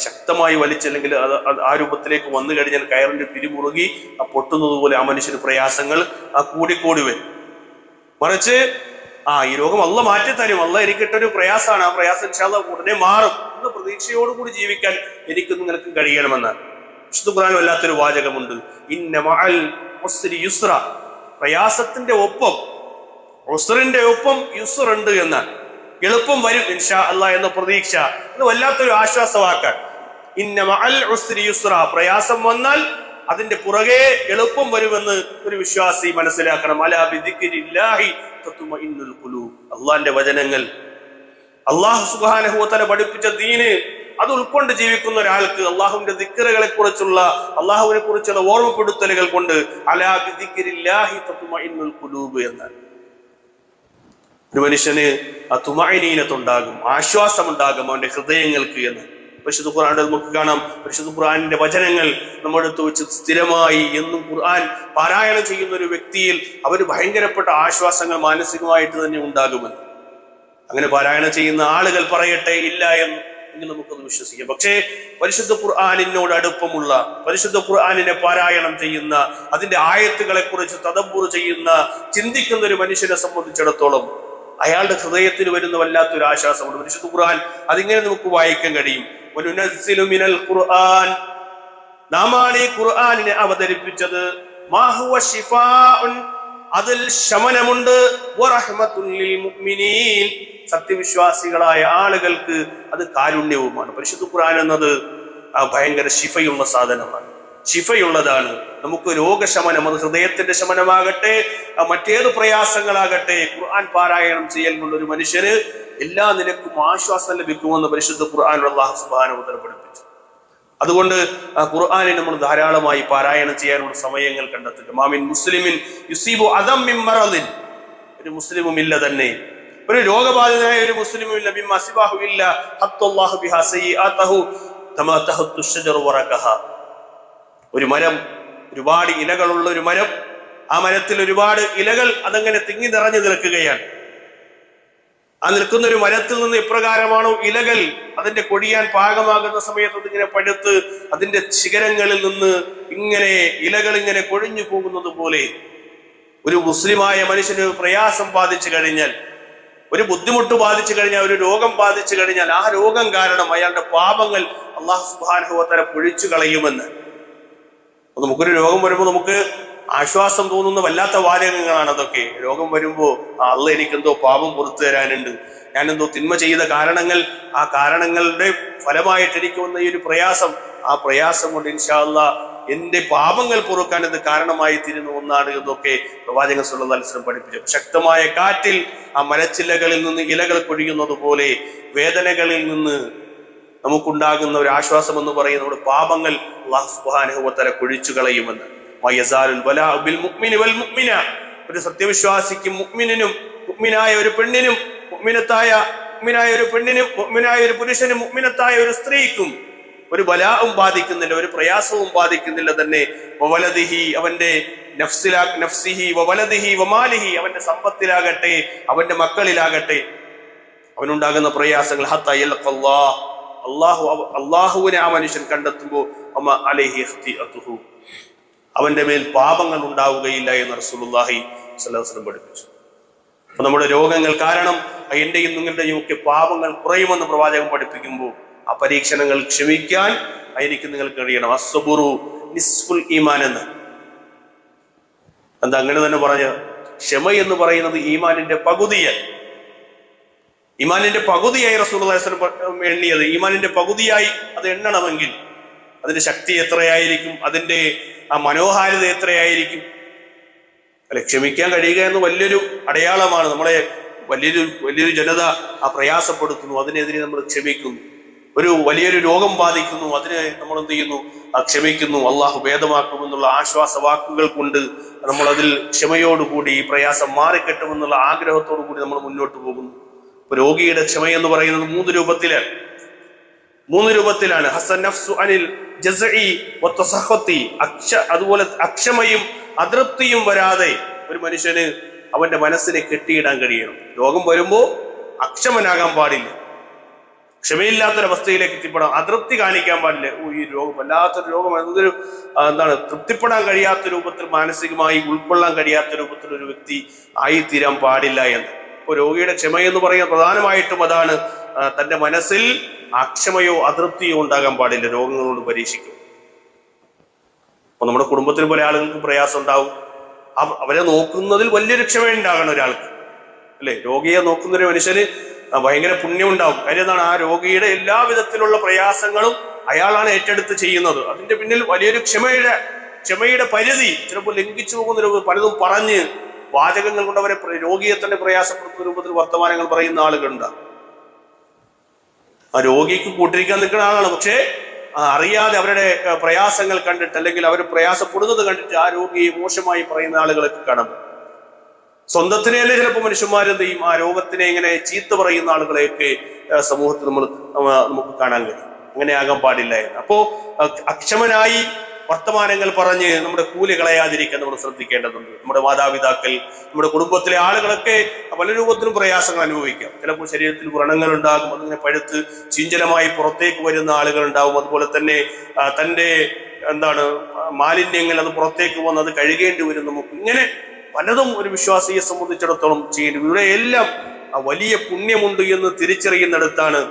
ശക്തമായി വലിച്ചല്ലെങ്കിൽ ആ രൂപത്തിലേക്ക് വന്നു കഴിഞ്ഞാൽ കയറിന്റെ പിരിമുറുകി പൊട്ടുന്നത് പോലെ ആ മനുഷ്യന് പ്രയാസങ്ങൾ കൂടിക്കൂടി വരും. മറിച്ച് ഈ രോഗം അള്ള മാറ്റിത്തരും, അള്ള എനിക്കിട്ടൊരു പ്രയാസമാണ്, ആ പ്രയാസം ഇൻഷാ അല്ലാഹ് ഉടനെ മാറും എന്ന പ്രതീക്ഷയോടുകൂടി ജീവിക്കാൻ എനിക്ക് നിങ്ങൾക്ക് കഴിയണമെന്നാണ്. വിശുദ്ധ ഖുർആനിൽ വല്ലാത്തൊരു വാചകമുണ്ട്, ഇന്ന മഅൽ ഉസ്രി യുസ്ര, പ്രയാസത്തിന്റെ ഒപ്പം ഉസ്റിന്റെ ഒപ്പം യുസ്ർ ഉണ്ട് എന്നാണ്. എളുപ്പം വരും ഇൻഷാ അല്ലാഹ് എന്ന പ്രതീക്ഷ, ഇത് വല്ലാത്തൊരു ആശ്വാസവാക്കാൻ. ഇന്ന മഅൽ ഉസ്രി യുസ്ര, പ്രയാസം വന്നാൽ അതിന്റെ പുറകെ എളുപ്പം വരുമെന്ന് ഒരു വിശ്വാസി മനസ്സിലാക്കണം. അലാ ബിദിക്രില്ലാഹി തത്മഇന്നുൽ ഖുലൂബ്, അള്ളാന്റെ വചനങ്ങൾ, അല്ലാഹു സുബ്ഹാനഹു വ തആല പഠിപ്പിച്ച ദീന് അത് ഉൾക്കൊണ്ട് ജീവിക്കുന്ന ഒരാൾക്ക് അള്ളാഹുവിന്റെ ദിക്റുകളെ കുറിച്ചുള്ള, അള്ളാഹുവിനെ കുറിച്ചുള്ള ഓർമ്മപ്പെടുത്തലുകൾ കൊണ്ട് അലാ ബിദിക്രില്ലാഹി തത്മഇന്നുൽ ഖുലൂബ് എന്നാണ്. ഒരു മനുഷ്യന് തുമഅനീനത്തുണ്ടാകും, ആശ്വാസമുണ്ടാകും അവന്റെ ഹൃദയങ്ങൾക്ക് എന്ന് പരിശുദ്ധ ഖുർആനിൽ നമുക്ക് കാണാം. പരിശുദ്ധ ഖുർആനിന്റെ വചനങ്ങൾ നമ്മുടെ അടുത്ത് വെച്ച് സ്ഥിരമായി എന്നും ഖുർആൻ പാരായണം ചെയ്യുന്ന ഒരു വ്യക്തിയിൽ അവന് ഭയങ്കരപ്പെട്ട ആശ്വാസങ്ങൾ മാനസികമായിട്ട് തന്നെ ഉണ്ടാകുമെന്ന്. അങ്ങനെ പാരായണം ചെയ്യുന്ന ആളുകൾ പറയട്ടെ, ഇല്ല എന്ന് നമുക്കത് വിശ്വസിക്കാം. പക്ഷേ പരിശുദ്ധ ഖുർആനിനോട് അടുപ്പമുള്ള, പരിശുദ്ധ ഖുർആനിനെ പാരായണം ചെയ്യുന്ന, അതിന്റെ ആയത്തുകളെ കുറിച്ച് തദബ്ബുർ ചെയ്യുന്ന, ചിന്തിക്കുന്ന ഒരു മനുഷ്യനെ സംബന്ധിച്ചിടത്തോളം അയാളുടെ ഹൃദയത്തിന് വരുന്ന വല്ലാത്തൊരു ആശ്വാസമുണ്ട്. പരിശുദ്ധ ഖുർആൻ അതിങ്ങനെ നമുക്ക് വായിക്കാൻ കഴിയും. വനുനസ്സിലു മിനൽ ഖുർആൻ, നാമാണ് ഈ ഖുർആനിനെ അവതരിപ്പിച്ചത്. മാ ഹുവ ശിഫാഉൻ, അതിൽ ശമനമുണ്ട്. വറഹ്മത്തുൽ ലിൽ മുഅ്മിനീൻ, സത്യവിശ്വാസികളായ ആളുകൾക്ക് അത് കാരുണ്യവുമാണ്. പരിശുദ്ധ ഖുർആൻ എന്നത് ഭയങ്കര ശിഫയുള്ള സാധനമാണ്, ശിഫയുള്ളതാണ്. നമുക്ക് രോഗശമനം, അത് ഹൃദയത്തിന്റെ ശമനമാകട്ടെ മറ്റേത് പ്രയാസങ്ങളാകട്ടെ, ഖുർആൻ പാരായണം ചെയ്യൽ കൊണ്ട് ഒരു മനുഷ്യന് എല്ലാ നിലക്കും ആശ്വാസം ലഭിക്കുമെന്ന് പരിശുദ്ധ ഖുർആൻ അല്ലാഹു സുബ്ഹാനഹു വ തആല പഠിപ്പിച്ചു. അതുകൊണ്ട് ഖുർആനെ നമ്മൾ ധാരാളമായി പാരായണം ചെയ്യാനുള്ള സമയങ്ങൾ കണ്ടെത്തുക. മാമിൻ മുസ്ലിമിൻ യുസീബു അദം മിൻ മറദിൻ, ഒരു മുസ്ലിമും ഇല്ല തന്നെ, ഒരു രോഗബാധിതനായ ഒരു മുസ്ലിമും ഇല്ല, ബിമാ സിബാഹു ഇല്ല ഹത്തല്ലാഹു ബിഹാ സയ്യിആതഹു കമാ തഹത്തു ശജറു വറകഹ. ഒരു മരം, ഒരുപാട് ഇലകളുള്ള ഒരു മരം, ആ മരത്തിൽ ഒരുപാട് ഇലകൾ അതങ്ങനെ തിങ്ങി നിറഞ്ഞു നിൽക്കുകയാണ്. ആ നിൽക്കുന്ന ഒരു മരത്തിൽ നിന്ന് എപ്രകാരമാണോ ഇലകൾ അതിന്റെ കൊഴിയാൻ പാകമാകുന്ന സമയത്ത് അതിങ്ങനെ പഴുത്ത് അതിന്റെ ശിഖരങ്ങളിൽ നിന്ന് ഇങ്ങനെ ഇലകൾ ഇങ്ങനെ കൊഴിഞ്ഞു പോകുന്നത് പോലെ ഒരു മുസ്ലിമായ മനുഷ്യന് പ്രയാസം ബാധിച്ചു കഴിഞ്ഞാൽ, ഒരു ബുദ്ധിമുട്ട് ബാധിച്ചു കഴിഞ്ഞാൽ, ഒരു രോഗം ബാധിച്ചു കഴിഞ്ഞാൽ ആ രോഗം കാരണം അയാളുടെ പാപങ്ങൾ അല്ലാഹു സുബ്ഹാനഹു വ തആല പൊഴിച്ചു കളയുമെന്ന്. നമുക്കൊരു രോഗം വരുമ്പോൾ നമുക്ക് ആശ്വാസം തോന്നുന്ന വല്ലാത്ത വാചകങ്ങളാണ് അതൊക്കെ. രോഗം വരുമ്പോ അള്ളാഹ് എനിക്കെന്തോ പാപം പുറത്തു തരാനുണ്ട്, ഞാനെന്തോ തിന്മ ചെയ്ത കാരണങ്ങൾ, ആ കാരണങ്ങളുടെ ഫലമായിട്ട് എനിക്ക് വന്ന ഈ ഒരു പ്രയാസം, ആ പ്രയാസം കൊണ്ട് ഇൻഷാ അല്ലാഹ് എന്റെ പാപങ്ങൾ പൊറുക്കാൻ ഇത് കാരണമായി തീരുന്ന ഒന്നാണ് എന്നൊക്കെ പ്രവാചകൻ സല്ലല്ലാഹു അലൈഹി വസല്ലം പഠിപ്പിച്ചു. ശക്തമായ കാറ്റിൽ ആ മരച്ചില്ലകളിൽ നിന്ന് ഇലകൾ കൊഴിയുന്നത് പോലെ വേദനകളിൽ നിന്ന് നമുക്കുണ്ടാകുന്ന ഒരു ആശ്വാസം എന്ന് പറയുന്ന നമ്മുടെ പാപങ്ങൾ അല്ലാഹു സുബ്ഹാനഹു വ തആല കുഴിച്ചു കളയുമെന്ന്. വയസാലുൽ ബലാഉ ബിൽ മുഅ്മിനി വൽ മുഅ്മിന, ഒരു സത്യവിശ്വാസിക്കും മുഅ്മിനിനും മുഅ്മിനായ ഒരു പെണ്ണിനും മുഅ്മിനത്തായ ഒരു പെണ്ണിനും മുഅ്മിനായ ഒരു പുരുഷനും മുഅ്മിനത്തായ ഒരു സ്ത്രീക്കും ഒരു ബലാവും ബാധിക്കുന്നില്ല, ഒരു പ്രയാസവും ബാധിക്കുന്നില്ല തന്നെ. വവലദിഹി, അവന്റെ നഫ്സിഹി വവലദിഹി വമാലിഹി, അവന്റെ സമ്പത്തിലാകട്ടെ അവന്റെ മക്കളിലാകട്ടെ അവനുണ്ടാകുന്ന പ്രയാസങ്ങൾ ഹത്താ യൽഖല്ലാഹ്, അല്ലാഹുവിനെ ആ മനുഷ്യൻ കണ്ടെത്തുമ്പോൾ അലൈഹി ഖതിഅതുഹു, അവന്റെ മേൽ പാപങ്ങൾ ഉണ്ടാവുകയില്ല എന്ന് റസൂലുള്ളാഹി സ്വല്ലല്ലാഹു അലൈഹി വസല്ലം പഠിപ്പിച്ചു. അപ്പൊ നമ്മുടെ രോഗങ്ങൾ കാരണം എന്റെയും നിങ്ങളുടെയും ഒക്കെ പാപങ്ങൾ കുറയുമെന്ന് പ്രവാചകൻ പഠിപ്പിക്കുമ്പോൾ ആ പരീക്ഷണങ്ങൾ ക്ഷമിക്കാൻ എനിക്ക് നിങ്ങൾക്ക് കഴിയണം. അസ്സബുറു നിസ്ഫുൽ ഈമാൻ എന്ന് എന്താ അങ്ങനെ തന്നെ പറഞ്ഞ ക്ഷമ എന്ന് പറയുന്നത് ഈമാനിന്റെ പകുതിയായി, ഈമാനിന്റെ പകുതിയായി റസൂലുള്ളാഹി സ്വല്ലല്ലാഹു അലൈഹി വസല്ലം എണ്ണിയത്. ഈമാനിന്റെ പകുതിയായി അത് എണ്ണണമെങ്കിൽ അതിന്റെ ശക്തി എത്രയായിരിക്കും, അതിന്റെ ആ മനോഹാരിത എത്രയായിരിക്കും അല്ലെ. ക്ഷമിക്കാൻ കഴിയുക എന്ന് വലിയൊരു അടയാളമാണ്. നമ്മളെ വലിയൊരു ജനത ആ പ്രയാസപ്പെടുത്തുന്നു, അതിനെതിരെ നമ്മൾ ക്ഷമിക്കുന്നു. ഒരു വലിയൊരു രോഗം ബാധിക്കുന്നു, അതിനെ നമ്മൾ എന്ത് ചെയ്യുന്നു, ക്ഷമിക്കുന്നു. അള്ളാഹു ഭേദമാക്കുമെന്നുള്ള ആശ്വാസ വാക്കുകൾ കൊണ്ട് നമ്മൾ അതിൽ ക്ഷമയോടുകൂടി ഈ പ്രയാസം മാറിക്കെട്ടുമെന്നുള്ള ആഗ്രഹത്തോടു കൂടി നമ്മൾ മുന്നോട്ട് പോകുന്നു. രോഗിയുടെ ക്ഷമ എന്ന് പറയുന്നത് മൂന്ന് രൂപത്തിലാണ്. ഹസൻ നഫ്സു അനിൽ ജസ്ഇ വതസഖത്തി, അതുപോലെ അക്ഷമയും അതൃപ്തിയും വരാതെ ഒരു മനുഷ്യന് അവന്റെ മനസ്സിനെ കെട്ടിയിടാൻ കഴിയണം. രോഗം വരുമ്പോ അക്ഷമനാകാൻ പാടില്ല, ക്ഷമയില്ലാത്തൊരവസ്ഥയിലേക്ക് എത്തിപ്പെടാം, അതൃപ്തി കാണിക്കാൻ പാടില്ല. ഈ രോഗം വല്ലാത്തൊരു രോഗം, എന്തൊരു തൃപ്തിപ്പെടാൻ കഴിയാത്ത രൂപത്തിൽ, മാനസികമായി ഉൾക്കൊള്ളാൻ കഴിയാത്ത രൂപത്തിൽ ഒരു വ്യക്തി ആയിത്തീരാൻ പാടില്ല എന്ന്. ഇപ്പൊ രോഗിയുടെ ക്ഷമ എന്ന് പറയുന്നത് പ്രധാനമായിട്ടും അതാണ്. തന്റെ മനസ്സിൽ അക്ഷമയോ അതൃപ്തിയോ ഉണ്ടാകാൻ പാടില്ല, രോഗങ്ങൾ കൊണ്ട് പരീക്ഷിക്കും. അപ്പൊ നമ്മുടെ കുടുംബത്തിൽ പല ആളുകൾക്ക് പ്രയാസം ഉണ്ടാവും, അവരെ നോക്കുന്നതിൽ വലിയൊരു ക്ഷമ ഉണ്ടാകണം ഒരാൾക്ക് അല്ലെ. രോഗിയെ നോക്കുന്ന ഒരു മനുഷ്യന് ഭയങ്കര പുണ്യം ഉണ്ടാവും. കാര്യം എന്താണ്, ആ രോഗിയുടെ എല്ലാ വിധത്തിലുള്ള പ്രയാസങ്ങളും അയാളാണ് ഏറ്റെടുത്ത് ചെയ്യുന്നത്. അതിന്റെ പിന്നിൽ വലിയൊരു ക്ഷമയുടെ പരിധി ചിലപ്പോൾ ലംഘിച്ചു പോകുന്ന പലതും പറഞ്ഞ് വാചകങ്ങൾ കൊണ്ട് അവരെ രോഗിയെ തന്നെ പ്രയാസപ്പെടുത്തുന്ന രൂപത്തിൽ വർത്തമാനങ്ങൾ പറയുന്ന ആളുകളുണ്ട്. ആ രോഗിക്ക് കൂട്ടിരിക്കാൻ നിൽക്കുന്ന ആളാണ്, പക്ഷേ അറിയാതെ അവരുടെ പ്രയാസങ്ങൾ കണ്ടിട്ട് അല്ലെങ്കിൽ അവർ പ്രയാസപ്പെടുന്നത് കണ്ടിട്ട് ആ രോഗിയെ മോശമായി പറയുന്ന ആളുകളൊക്കെ കാണാം. സ്വന്തത്തിനെ തന്നെ ചിലപ്പോൾ മനുഷ്യന്മാരെന്ത് ചെയ്യും, ആ രോഗത്തിനെ ഇങ്ങനെ ചീത്ത പറയുന്ന ആളുകളെയൊക്കെ സമൂഹത്തിൽ നമുക്ക് കാണാൻ കഴിയും. അങ്ങനെ ആകാൻ പാടില്ല എന്ന്. അപ്പോ അക്ഷമനായി വർത്തമാനങ്ങൾ പറഞ്ഞ് നമ്മുടെ കൂലി കളയാതിരിക്കാൻ നമ്മൾ ശ്രദ്ധിക്കേണ്ടതുണ്ട്. നമ്മുടെ മാതാപിതാക്കൾ, നമ്മുടെ കുടുംബത്തിലെ ആളുകളൊക്കെ പല രൂപത്തിലും പ്രയാസങ്ങൾ അനുഭവിക്കാം. ചിലപ്പോൾ ശരീരത്തിൽ വ്രണങ്ങൾ ഉണ്ടാകും, അതിങ്ങനെ പഴുത്ത് ചീഞ്ചലമായി പുറത്തേക്ക് വരുന്ന ആളുകൾ ഉണ്ടാവും. അതുപോലെ തന്നെ തൻ്റെ മാലിന്യങ്ങൾ അത് പുറത്തേക്ക് വന്ന് അത് കഴുകേണ്ടി വരും. നമുക്ക് ഇങ്ങനെ പലതും ഒരു വിശ്വാസിയെ സംബന്ധിച്ചിടത്തോളം ചെയ്യേണ്ടി. ഇവിടെ എല്ലാം വലിയ പുണ്യമുണ്ട് എന്ന് തിരിച്ചറിയുന്നിടത്താണ്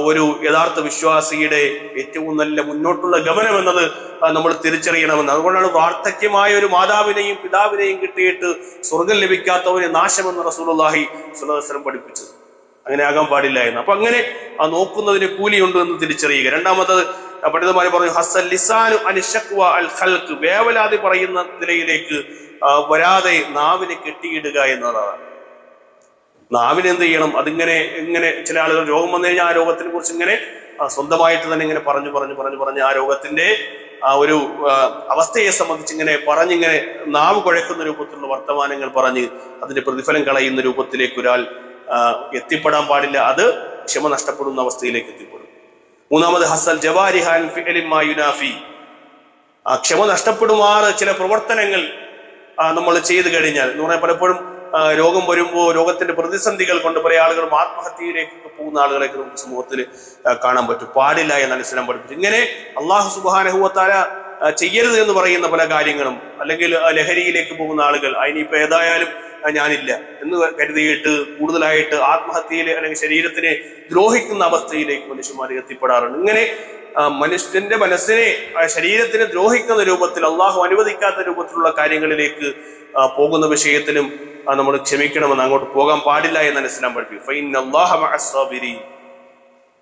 ഒരു യഥാർത്ഥ വിശ്വാസിയുടെ ഏറ്റവും നല്ല മുന്നോട്ടുള്ള ഗമനം എന്നത് നമ്മൾ തിരിച്ചറിയണമെന്ന്. അതുകൊണ്ടാണ് വാർദ്ധക്യമായ ഒരു മാതാവിനെയും പിതാവിനെയും കിട്ടിയിട്ട് സ്വർഗം ലഭിക്കാത്തവന് നാശമെന്ന് റസൂലുള്ളാഹി സ്വല്ലല്ലാഹു അലൈഹി വസല്ലം പഠിപ്പിച്ചത്. അങ്ങനെ ആകാൻ പാടില്ല എന്ന്. അപ്പൊ അങ്ങനെ നോക്കുന്നതിന് കൂലിയുണ്ട് എന്ന് തിരിച്ചറിയുക. രണ്ടാമത്തത് പണ്ഡിതന്മാര് പറഞ്ഞു, ഹസ്സൽ ലിസാനു അനിശക്വ അൽ ഖൽഖ്, വേവലാതി പറയുന്ന നിലയിലേക്ക് വരാതെ നാവിനെ കെട്ടിയിടുക എന്നതാണ്. നാവിനെ എന്ത് ചെയ്യണം, അതിങ്ങനെ ചില ആളുകൾ രോഗം വന്നു കഴിഞ്ഞാൽ ആ രോഗത്തിനെ കുറിച്ച് ഇങ്ങനെ സ്വന്തമായിട്ട് തന്നെ ഇങ്ങനെ പറഞ്ഞ് ആ രോഗത്തിന്റെ ആ ഒരു അവസ്ഥയെ സംബന്ധിച്ച് ഇങ്ങനെ നാവ് കുഴക്കുന്ന രൂപത്തിലുള്ള വർത്തമാനങ്ങൾ പറഞ്ഞ് അതിന്റെ പ്രതിഫലം കളയുന്ന രൂപത്തിലേക്ക് ഒരാൾ എത്തിപ്പെടാൻ പാടില്ല. അത് ക്ഷമ നഷ്ടപ്പെടുന്ന അവസ്ഥയിലേക്ക് എത്തിപ്പെടും. മൂന്നാമത് ഹസ്സൽ ജവാരിഹാൻ ഫിഅലിമാ യുനാഫി, ക്ഷമ നഷ്ടപ്പെടുമാറ് ചില പ്രവർത്തനങ്ങൾ നമ്മൾ ചെയ്തു കഴിഞ്ഞാൽ എന്ന് പറഞ്ഞാൽ പലപ്പോഴും രോഗം വരുമ്പോൾ രോഗത്തിന്റെ പ്രതിസന്ധികൾ കൊണ്ട് പല ആളുകളും ആത്മഹത്യയിലേക്ക് പോകുന്ന ആളുകളെ നമുക്ക് സമൂഹത്തിൽ കാണാൻ പറ്റും. പാടില്ല എന്നാണ് ഇസ്ലാം പഠിപ്പിച്ചത്. ഇങ്ങനെ അള്ളാഹു സുബ്ഹാനഹു വ തആല ചെയ്യരുത് എന്ന് പറയുന്ന പല കാര്യങ്ങളും, അല്ലെങ്കിൽ ലഹരിയിലേക്ക് പോകുന്ന ആളുകൾ അതിനിപ്പോ ഏതായാലും ഞാനില്ല എന്ന് കരുതിയിട്ട് കൂടുതലായിട്ട് ആത്മഹത്യയിൽ അല്ലെങ്കിൽ ശരീരത്തിനെ ദ്രോഹിക്കുന്ന അവസ്ഥയിലേക്ക് മനുഷ്യന്മാർ എത്തിപ്പെടാറുണ്ട്. ഇങ്ങനെ മനുഷ്യന്റെ മനസ്സിനെ ശരീരത്തിനെ ദ്രോഹിക്കുന്ന രൂപത്തിൽ അള്ളാഹു അനുവദിക്കാത്ത രൂപത്തിലുള്ള കാര്യങ്ങളിലേക്ക് പോകുന്ന വിഷയത്തിലും നമ്മൾ ക്ഷമിക്കണമെന്ന്, അങ്ങോട്ട് പോകാൻ പാടില്ല എന്ന് ഇസ്ലാം പഠിപ്പിക്കും. ഫഇന്നല്ലാഹ മഅസ്സാബിരീൻ.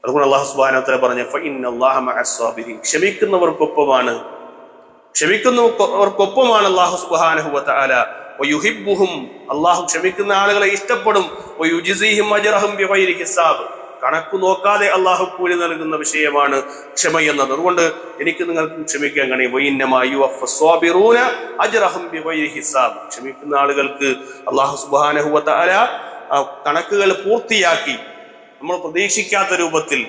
അതുകൊണ്ട് അള്ളാഹു സുബ്ഹാനഹു വ തആല പറഞ്ഞു ഫഇന്നല്ലാഹ മഅസ്സാബിരീൻ, ക്ഷമിക്കുന്നവർക്കൊപ്പമാണ് അള്ളാഹു സുബ്ഹാനഹു വ തആല. വയുഹിബ്ബുഹും, അള്ളാഹു ക്ഷമിക്കുന്ന ആളുകളെ ഇഷ്ടപ്പെടും. വയുജ്സിഹിം അജ്റഹും ബിഗൈരി ഹിസാബ്, കണക്ക് നോക്കാതെ അള്ളാഹു കൂലി നൽകുന്ന വിഷയമാണ് ക്ഷമ എന്നത്. അതുകൊണ്ട് എനിക്ക് നിങ്ങൾക്ക് ക്ഷമിക്കാൻ കഴിയും. വഇന്നമാ യുവഫസ്സാബിറൂന അജ്റഹും ബിഗൈരി ഹിസാബ്, ക്ഷമിക്കുന്ന ആളുകൾക്ക് അള്ളാഹു സുബ്ഹാനഹു വ തആല കണക്കുകൾ പൂർത്തിയാക്കി നമ്മൾ പ്രതീക്ഷിക്കാത്ത രൂപത്തിൽ,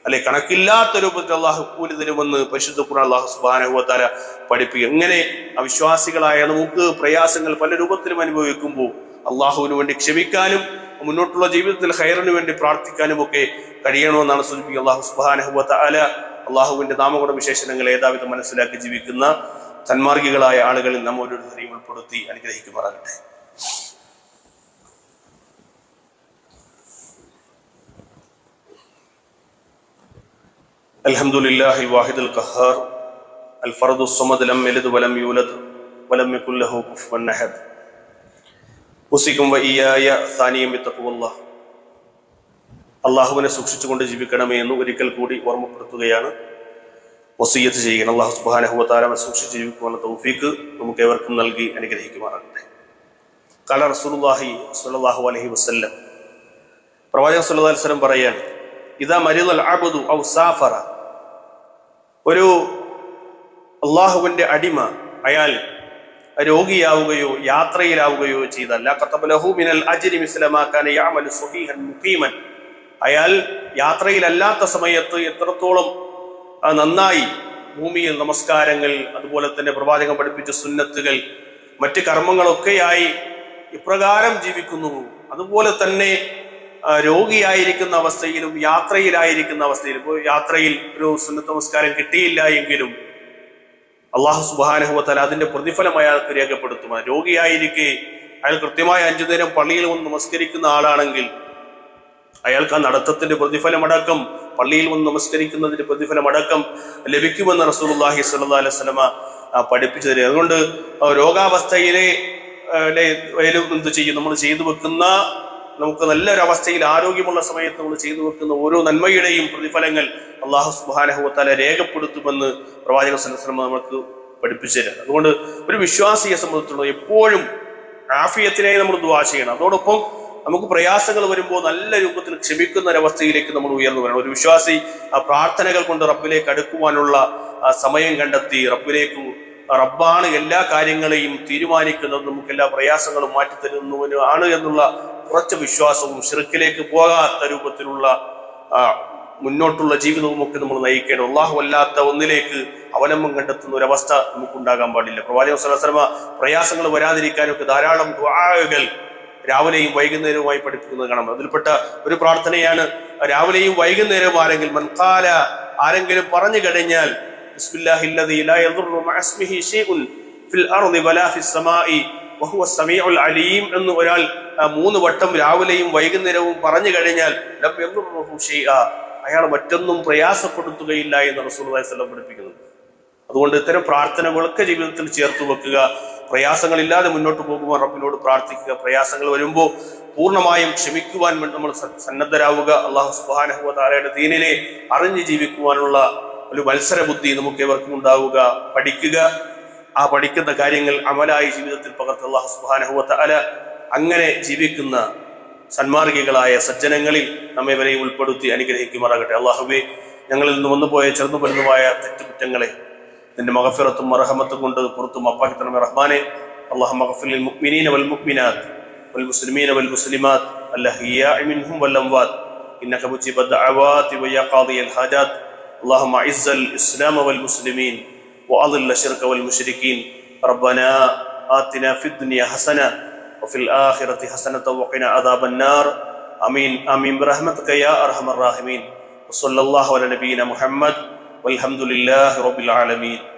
അല്ലെ കണക്കില്ലാത്ത രൂപത്തിൽ അള്ളാഹു കൂലി തരുമെന്ന് പരിശുദ്ധ ഖുർആൻ അള്ളാഹു സുബ്ഹാനഹു വ തആല പഠിപ്പിക്കുക. ഇങ്ങനെ അവിശ്വാസികളായ നമുക്ക് പ്രയാസങ്ങൾ പല രൂപത്തിലും അനുഭവിക്കുമ്പോൾ അള്ളാഹുവിന് വേണ്ടി ക്ഷമിക്കാനും മുന്നോട്ടുള്ള ജീവിതത്തിൽ ഖൈറിന് വേണ്ടി പ്രാർത്ഥിക്കാനും ഒക്കെ കഴിയണമെന്നാണ് സൂചിപ്പിക്കുക. അള്ളാഹു സുബ്ഹാനഹു വ തആല അള്ളാഹുവിന്റെ നാമഗുണ വിശേഷണങ്ങൾ ഏതാവിധം മനസ്സിലാക്കി ജീവിക്കുന്ന സന്മാർഗികളായ ആളുകളിൽ നാം ഓരോരുത്തരെയും ഉൾപ്പെടുത്തി അനുഗ്രഹിക്കുമാറാകട്ടെ. അൽഹംദുലില്ലാഹിൽ വാഹിദുൽ ഖഹാർ അൽ ഫർദുസ് സമദ് ലം യലിദ് വലം യൂലദ് വലം യകുൽ ലഹു കുഫുവൻ അഹദ്. ഉസികും വഇയ്യായ സാനിയം ബിത്തഖ്വല്ലാഹ്. അള്ളാഹുവിനെ സൂക്ഷിച്ചുകൊണ്ട് ജീവിക്കണമേ എന്ന് ഒരിക്കൽ കൂടി ഓർമ്മപ്പെടുത്തുകയാണ്, വസിയ്യത്ത് ചെയ്യുകയാണ്. അള്ളാഹു സുബ്ഹാനഹു വ തആല സൂക്ഷിച്ച് ജീവിക്കുവാനുള്ള തൗഫീഖ് നമുക്ക് ഏവർക്കും നൽകി അനുഗ്രഹിക്കുമാറാകട്ടെ. ഖാല റസൂലുള്ളാഹി സ്വല്ലല്ലാഹു അലൈഹി വസല്ലം, പ്രവാചകൻ സ്വല്ലല്ലാഹു അലൈഹി വസല്ലം പറയാൻ, ഇദാ മരിദൽ അബ്ദു ഔ സാഫറ, ഒരു അള്ളാഹുവിന്റെ അടിമ അയാൾ രോഗിയാവുകയോ യാത്രയിലാവുകയോ ചെയ്താൽ, അയാൾ യാത്രയിലല്ലാത്ത സമയത്ത് എത്രത്തോളം നന്നായി ഭൂമിയിൽ നമസ്കാരങ്ങൾ, അതുപോലെ തന്നെ പ്രവാചകൻ പഠിപ്പിച്ച സുന്നത്തുകൾ, മറ്റ് കർമ്മങ്ങളൊക്കെയായി ഇപ്രകാരം ജീവിക്കുന്നു, അതുപോലെ തന്നെ രോഗിയായിരിക്കുന്ന അവസ്ഥയിലും യാത്രയിലായിരിക്കുന്ന അവസ്ഥയിലും, ഇപ്പോൾ യാത്രയിൽ ഒരു സുന്നത്ത് നമസ്കാരം കിട്ടിയില്ല എങ്കിലും അള്ളാഹു സുബ്ഹാനഹു വ തആല അതിന്റെ പ്രതിഫലം അയാൾക്ക് രേഖപ്പെടുത്തും. രോഗിയായിരിക്കെ അയാൾ കൃത്യമായ 5 നേരം പള്ളിയിൽ വന്ന് നമസ്കരിക്കുന്ന ആളാണെങ്കിൽ അയാൾക്ക് ആ നടത്തത്തിന്റെ പ്രതിഫലമടക്കം, പള്ളിയിൽ വന്ന് നമസ്കരിക്കുന്നതിന്റെ പ്രതിഫലമടക്കം ലഭിക്കുമെന്ന് റസൂലുള്ളാഹി സ്വല്ലല്ലാഹു അലൈഹി വസല്ലമ പഠിപ്പിച്ചു തരിക. അതുകൊണ്ട് രോഗാവസ്ഥയിലെ എന്ത് ചെയ്യും, നമ്മൾ ചെയ്തു വെക്കുന്ന, നമുക്ക് നല്ലൊരവസ്ഥയിൽ ആരോഗ്യമുള്ള സമയത്ത് നമ്മൾ ചെയ്തു വെക്കുന്ന ഓരോ നന്മയുടെയും പ്രതിഫലങ്ങൾ അള്ളാഹു സുബ്ഹാനഹു വ തആല രേഖപ്പെടുത്തുമെന്ന് പ്രവാചകൻ സ്വല്ലല്ലാഹു അലൈഹി വസല്ലം നമുക്ക് പഠിപ്പിച്ചു തരാം. അതുകൊണ്ട് ഒരു വിശ്വാസിയെ സംബന്ധിച്ചിടത്തോളം എപ്പോഴും ആഫിയത്തിനായി നമ്മൾ ദുആ ചെയ്യണം. അതോടൊപ്പം നമുക്ക് പ്രയാസങ്ങൾ വരുമ്പോൾ നല്ല രൂപത്തിൽ ക്ഷമിക്കുന്ന ഒരവസ്ഥയിലേക്ക് നമ്മൾ ഉയർന്നു വരണം. ഒരു വിശ്വാസി ആ പ്രാർത്ഥനകൾ കൊണ്ട് റബ്ബിലേക്ക് അടുക്കുവാനുള്ള സമയം കണ്ടെത്തി, റബ്ബാണ് എല്ലാ കാര്യങ്ങളെയും തീരുമാനിക്കുന്നത്, നമുക്ക് എല്ലാ പ്രയാസങ്ങളും മാറ്റിത്തരുന്നവനാണ് എന്നുള്ള ഉറച്ച വിശ്വാസവും ശിർക്കിലേക്ക് പോകാത്ത രൂപത്തിലുള്ള മുന്നോട്ടുള്ള ജീവിതവും ഒക്കെ നമ്മൾ നയിക്കണം. അല്ലാഹു അല്ലാത്ത ഒന്നിലേക്ക് അവലംബം കണ്ടെത്തുന്ന ഒരവസ്ഥ നമുക്കുണ്ടാകാൻ പാടില്ല. പ്രവാചകൻ സ്വല്ലല്ലാഹു അലൈഹി വസല്ലം പ്രയാസങ്ങൾ വരാതിരിക്കാനൊക്കെ ധാരാളം ദുആകൾ രാവിലെയും വൈകുന്നേരവുമായി പഠിപ്പിക്കുന്നത് കാണാം. അതിൽപ്പെട്ട ഒരു പ്രാർത്ഥനയാണ് രാവിലെയും വൈകുന്നേരവും ആരെങ്കിലും പറഞ്ഞു കഴിഞ്ഞാൽ ബിസ്മില്ലാഹില്ലദീ ലാ യദുറു മഅസ്മിഹി ശൈഉൻ ഫിൽ അർളി വലാ ഫിസ് സമാഇ വഹുവ സമീഉൽ അലീം എന്ന് ഒരാൾ 3 വട്ടം രാവിലെയും വൈകുന്നേരവും പറഞ്ഞു കഴിഞ്ഞാൽ ലം യദുറുഹു ശൈഅ, അയാൾ മറ്റൊന്നും പ്രയാസപ്പെടുത്തുകയില്ല എന്ന് റസൂലുള്ളാഹി സ്വല്ലല്ലാഹു അലൈഹി വസല്ലം പഠിപ്പിക്കുന്നു. അതുകൊണ്ട് ഇത്തരം പ്രാർത്ഥനകളൊക്കെ ജീവിതത്തിൽ ചേർത്ത് വെക്കുക. പ്രയാസങ്ങളില്ലാതെ മുന്നോട്ട് പോകുമ്പോൾ റബ്ബിനോട് പ്രാർത്ഥിക്കുക. പ്രയാസങ്ങൾ വരുമ്പോൾ പൂർണ്ണമായും ക്ഷമിക്കുവാൻ നമ്മൾ സന്നദ്ധരാവുക. അല്ലാഹു സുബ്ഹാനഹു വ തആലയുടെ ദീനിനെ അറിഞ്ഞ് ജീവിക്കുവാനുള്ള ഒരു മത്സര ബുദ്ധി നമുക്ക് ഏവർക്കും ഉണ്ടാവുക. പഠിക്കുക, ആ പഠിക്കുന്ന കാര്യങ്ങൾ അമലായി ജീവിതത്തിൽ പകർത്തി അല്ലാഹു സുബ്ഹാനഹു വ തആല അങ്ങനെ ജീവിക്കുന്ന സന്മാർഗികളായ സജ്ജനങ്ങളിൽ നമ്മെവരെയും ഉൾപ്പെടുത്തി അനുഗ്രഹിക്കുമാറാകട്ടെ. അല്ലാഹുവേ, ഞങ്ങളിൽ നിന്ന് വന്നുപോയ ചെറുതുപലുതുമായ തെറ്റുകുറ്റങ്ങളെ നിന്റെ മഗ്ഫിറത്തും മർഹമത്തും കൊണ്ട് പുറത്തു മാപ്പാക്കി തരണമേ റഹ്മാനെ. അല്ലാഹുമ്മ ഗ്ഫിർ ലിൽ മുഅ്മിനീന വൽ മുഅ്മിനാത്ത് വൽ മുസ്ലിമീന വൽ മുസ്ലിമാത്ത് അൽഅഹ്യാഇ മിൻഹും വൽ അംവാത്ത് ഇന്നക മുജീബു ദഅവാതി വ യാ ഖാദിയൽ ഹാജാത്ത്. اللهم اعز الاسلام والمسلمين واذل الشرك والمشركين. ربنا آتنا في الدنيا حسنه വഫിൽ ആഖിറതി ഹസനത വഖിന അദാബന്നാർ. ആമീൻ ആമീൻ ബിറഹ്മതിക യാ അർഹമർ റഹീമീൻ. വസല്ലല്ലാഹു അലാ നബിയിന മുഹമ്മദ് വൽഹംദുലില്ലാഹി റബ്ബിൽ ആലമീൻ.